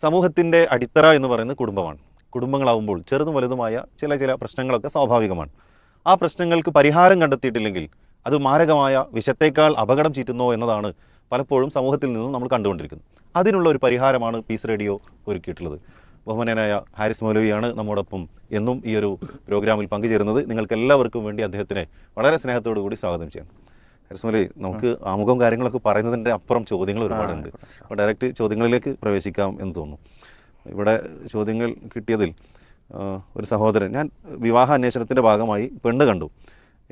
സമൂഹത്തിൻ്റെ അടിത്തറ എന്ന് പറയുന്നത് കുടുംബമാണ്. കുടുംബങ്ങളാവുമ്പോൾ ചെറുതും വലുതുമായ ചില പ്രശ്നങ്ങളൊക്കെ സ്വാഭാവികമാണ്. ആ പ്രശ്നങ്ങൾക്ക് പരിഹാരം കണ്ടെത്തിയിട്ടില്ലെങ്കിൽ അത് മാരകമായ വിഷത്തേക്കാൾ അപകടം ചീറ്റുന്നോ എന്നതാണ് പലപ്പോഴും സമൂഹത്തിൽ നിന്നും നമ്മൾ കണ്ടുകൊണ്ടിരിക്കുന്നത്. അതിനുള്ള ഒരു പരിഹാരമാണ് പീസ് റേഡിയോ ഒരുക്കിയിട്ടുള്ളത്. ബഹുമാനനായ ഹാരിസ് മൗലവിയാണ് നമ്മോടൊപ്പം എന്നും ഈ ഒരു പ്രോഗ്രാമിൽ പങ്കുചേരുന്നത്. നിങ്ങൾക്ക് എല്ലാവർക്കും വേണ്ടി അദ്ദേഹത്തിനെ വളരെ സ്നേഹത്തോടു കൂടി സ്വാഗതം ചെയ്യാം. ഹാരിസ് മൗലവി, നമുക്ക് ആമുഖം കാര്യങ്ങളൊക്കെ പറയുന്നതിൻ്റെ അപ്പുറം ചോദ്യങ്ങൾ ഒരുപാടുണ്ട്. അപ്പോൾ ഡയറക്റ്റ് ചോദ്യങ്ങളിലേക്ക് പ്രവേശിക്കാം എന്ന് തോന്നുന്നു. ഇവിടെ ചോദ്യങ്ങൾ കിട്ടിയതിൽ ഒരു സഹോദരൻ, ഞാൻ വിവാഹ അന്വേഷണത്തിൻ്റെ ഭാഗമായി പെണ്ണ് കണ്ടു,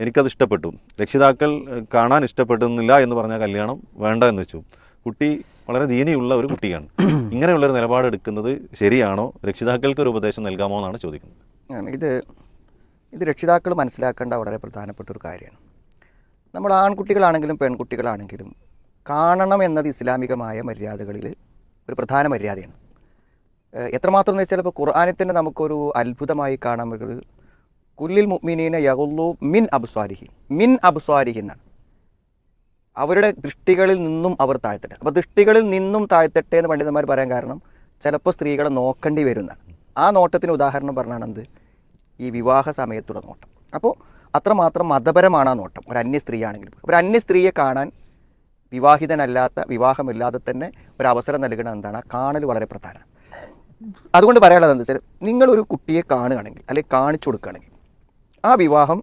എനിക്കത് ഇഷ്ടപ്പെട്ടു, രക്ഷിതാക്കൾ കാണാൻ ഇഷ്ടപ്പെടുന്നില്ല എന്ന് പറഞ്ഞാൽ കല്യാണം വേണ്ട എന്ന് വെച്ചു. കുട്ടി വളരെ ദീനിയുള്ള ഒരു കുട്ടിയാണ്. ഇങ്ങനെയുള്ളൊരു നിലപാടെടുക്കുന്നത് ശരിയാണോ? രക്ഷിതാക്കൾക്ക് ഒരു ഉപദേശം നൽകാമോ എന്നാണ് ചോദിക്കുന്നത്. ഇത് രക്ഷിതാക്കൾ മനസ്സിലാക്കേണ്ട വളരെ പ്രധാനപ്പെട്ട ഒരു കാര്യമാണ്. നമ്മൾ ആൺകുട്ടികളാണെങ്കിലും പെൺകുട്ടികളാണെങ്കിലും കാണണം എന്നത് ഇസ്ലാമികമായ മര്യാദകളിൽ ഒരു പ്രധാന മര്യാദയാണ്. എത്രമാത്രം എന്ന് വെച്ചാൽ ഇപ്പോൾ ഖുർആനിൽ തന്നെ നമുക്കൊരു അത്ഭുതമായി കാണാൻ പറ്റുന്നത് കുല്ലിൽ മുഅ്മിനീന യഗുല്ലു മിൻ അബ്സ്വാരിഹി എന്നാണ്. അവരുടെ ദൃഷ്ടികളിൽ നിന്നും അവർ താഴ്ത്തട്ടെ. അപ്പോൾ ദൃഷ്ടികളിൽ നിന്നും താഴ്ത്തട്ടെ എന്ന് പണ്ഡിതന്മാർ പറയാൻ കാരണം ചിലപ്പോൾ സ്ത്രീകളെ നോക്കേണ്ടി വരുന്നതാണ്. ആ നോട്ടത്തിന് ഉദാഹരണം പറഞ്ഞാണ് എന്ത്, ഈ വിവാഹ സമയത്തുള്ള നോട്ടം. അപ്പോൾ അത്രമാത്രം മതപരമാണ് ആ നോട്ടം. ഒരു അന്യ സ്ത്രീ ആണെങ്കിലും ഒരു അന്യ സ്ത്രീയെ കാണാൻ വിവാഹിതനല്ലാത്ത വിവാഹമില്ലാതെ തന്നെ ഒരു അവസരം നൽകണം എന്താണ്, കാണൽ വളരെ പ്രധാനമാണ്. അതുകൊണ്ട് പറയാനുള്ളത് എന്താ വെച്ചാൽ, നിങ്ങളൊരു കുട്ടിയെ കാണുകയാണെങ്കിൽ അല്ലെങ്കിൽ കാണിച്ചു കൊടുക്കുകയാണെങ്കിൽ ആ വിവാഹം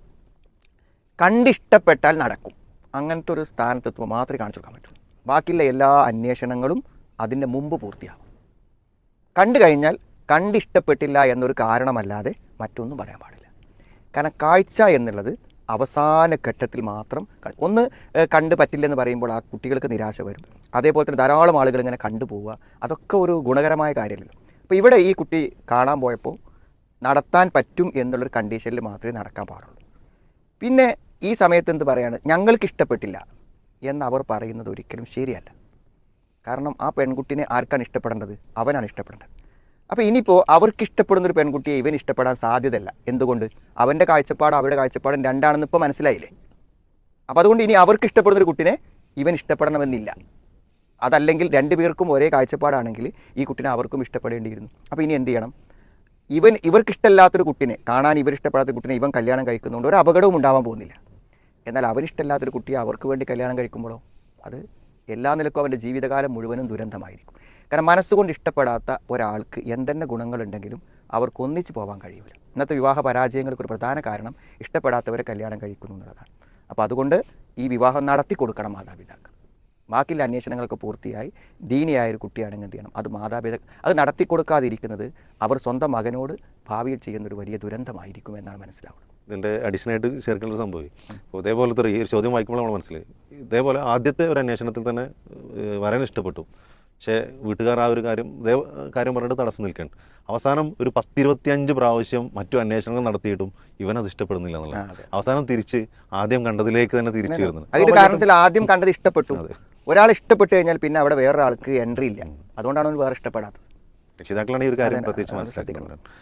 കണ്ടിഷ്ടപ്പെട്ടാൽ നടക്കും. അങ്ങനത്തെ ഒരു സ്ഥാനത്തെത്തുമ്പോൾ മാത്രമേ കാണിച്ചു കൊടുക്കാൻ പറ്റുള്ളൂ. ബാക്കിയുള്ള എല്ലാ അന്വേഷണങ്ങളും അതിൻ്റെ മുമ്പ് പൂർത്തിയാകും. കണ്ടു കഴിഞ്ഞാൽ കണ്ടിഷ്ടപ്പെട്ടില്ല എന്നൊരു കാരണമല്ലാതെ മറ്റൊന്നും പറയാൻ പാടില്ല. കാരണം കാഴ്ച എന്നുള്ളത് അവസാന ഘട്ടത്തിൽ മാത്രം ഒന്ന് കണ്ടു പറ്റില്ലെന്ന് പറയുമ്പോൾ ആ കുട്ടികൾക്ക് നിരാശ വരും. അതേപോലെ തന്നെ ധാരാളം ആളുകൾ ഇങ്ങനെ കണ്ടുപോവുക, അതൊക്കെ ഒരു ഗുണകരമായ കാര്യമല്ലല്ലോ. അപ്പോൾ ഇവിടെ ഈ കുട്ടി കാണാൻ പോയപ്പോൾ നടത്താൻ പറ്റും എന്നുള്ളൊരു കണ്ടീഷനിൽ മാത്രമേ നടക്കാൻ പാടുള്ളൂ. പിന്നെ ഈ സമയത്ത് എന്ത് പറയാണ്, ഞങ്ങൾക്ക് ഇഷ്ടപ്പെട്ടില്ല എന്ന് അവർ പറയുന്നത് ഒരിക്കലും ശരിയല്ല. കാരണം ആ പെൺകുട്ടിനെ ആർക്കാണ് ഇഷ്ടപ്പെടേണ്ടത്? അവനാണ് ഇഷ്ടപ്പെടേണ്ടത്. അപ്പോൾ ഇനിയിപ്പോൾ അവർക്ക് ഇഷ്ടപ്പെടുന്നൊരു പെൺകുട്ടിയെ ഇവൻ ഇഷ്ടപ്പെടാൻ സാധ്യതയല്ല. എന്തുകൊണ്ട്? അവൻ്റെ കാഴ്ചപ്പാട് അവരുടെ കാഴ്ചപ്പാടും രണ്ടാണെന്ന് ഇപ്പോൾ മനസ്സിലായില്ലേ. അപ്പോൾ അതുകൊണ്ട് ഇനി അവർക്ക് ഇഷ്ടപ്പെടുന്നൊരു കുട്ടിനെ ഇവൻ ഇഷ്ടപ്പെടണമെന്നില്ല. അതല്ലെങ്കിൽ രണ്ടു പേർക്കും ഒരേ കാഴ്ചപ്പാടാണെങ്കിൽ ഈ കുട്ടിനെ അവർക്കും ഇഷ്ടപ്പെടേണ്ടിയിരുന്നു. അപ്പോൾ ഇനി എന്ത് ചെയ്യണം? ഇവർക്കിഷ്ടമില്ലാത്തൊരു കുട്ടിനെ കാണാൻ ഇവരിഷ്ടപ്പെടാത്തൊരു കുട്ടിനെ ഇവൻ കല്യാണം കഴിക്കുന്നതുകൊണ്ട് ഒരു അപകടവും ഉണ്ടാവാൻ പോകുന്നില്ല. എന്നാൽ അവരിഷ്ടമില്ലാത്തൊരു കുട്ടിയെ അവർക്ക് വേണ്ടി കല്യാണം കഴിക്കുമ്പോഴോ അത് എല്ലാ നിലക്കും അവൻ്റെ ജീവിതകാലം മുഴുവനും ദുരന്തമായിരിക്കും. കാരണം മനസ്സുകൊണ്ട് ഇഷ്ടപ്പെടാത്ത ഒരാൾക്ക് എന്തെന്നെ ഗുണങ്ങളുണ്ടെങ്കിലും അവർക്ക് ഒന്നിച്ച് പോകാൻ കഴിയില്ല. ഇന്നത്തെ വിവാഹ പരാജയങ്ങൾക്ക് ഒരു പ്രധാന കാരണം ഇഷ്ടപ്പെടാത്തവരെ കല്യാണം കഴിക്കുന്നു എന്നുള്ളതാണ്. അപ്പോൾ അതുകൊണ്ട് ഈ വിവാഹം നടത്തി കൊടുക്കണം മാതാപിതാക്കൾ. ബാക്കിയുള്ള അന്വേഷണങ്ങളൊക്കെ പൂർത്തിയായി ദീനിയായൊരു കുട്ടിയാണെങ്കിൽ എന്ത് ചെയ്യണം, അത് മാതാപിതാക്കൾ അത് നടത്തി കൊടുക്കാതിരിക്കുന്നത് അവർ സ്വന്തം മകനോട് ഭാവിയിൽ ചെയ്യുന്നൊരു വലിയ ദുരന്തമായിരിക്കും എന്നാണ് മനസ്സിലാവുന്നത്. ഇതിൻ്റെ അഡീഷനായിട്ട് ചേർക്കേണ്ട സംഭവം അപ്പോൾ ഇതേപോലത്തെ ഈ ചോദ്യം വായിക്കുമ്പോൾ നമ്മൾ മനസ്സിലായി. ഇതേപോലെ ആദ്യത്തെ ഒരു അന്വേഷണത്തിൽ തന്നെ വരാൻ ഇഷ്ടപ്പെട്ടു, പക്ഷേ വീട്ടുകാർ ആ ഒരു കാര്യം പറഞ്ഞിട്ട് തടസ്സം നിൽക്കുകയാണ്. അവസാനം ഒരു 10-25 പ്രാവശ്യം മറ്റു അന്വേഷണങ്ങൾ നടത്തിയിട്ടും ഇവനത് ഇഷ്ടപ്പെടുന്നില്ല എന്നുള്ളത്. അവസാനം തിരിച്ച് ആദ്യം കണ്ടതിലേക്ക് തന്നെ തിരിച്ചു വരുന്നത്. അതിന്റെ കാരണത്തിൽ ആദ്യം കണ്ടത് ഇഷ്ടപ്പെട്ടു. ഒരാൾ ഇഷ്ടപ്പെട്ട് കഴിഞ്ഞാൽ പിന്നെ അവിടെ വേറൊരാൾക്ക് എൻട്രി ഇല്ല. അതുകൊണ്ടാണ് വേറെ ഇഷ്ടപ്പെടാത്തത്. രക്ഷിതാക്കളാണ് ഈ ഒരു കാര്യം പ്രത്യേകിച്ച് മനസ്സിലാക്കുന്നത്.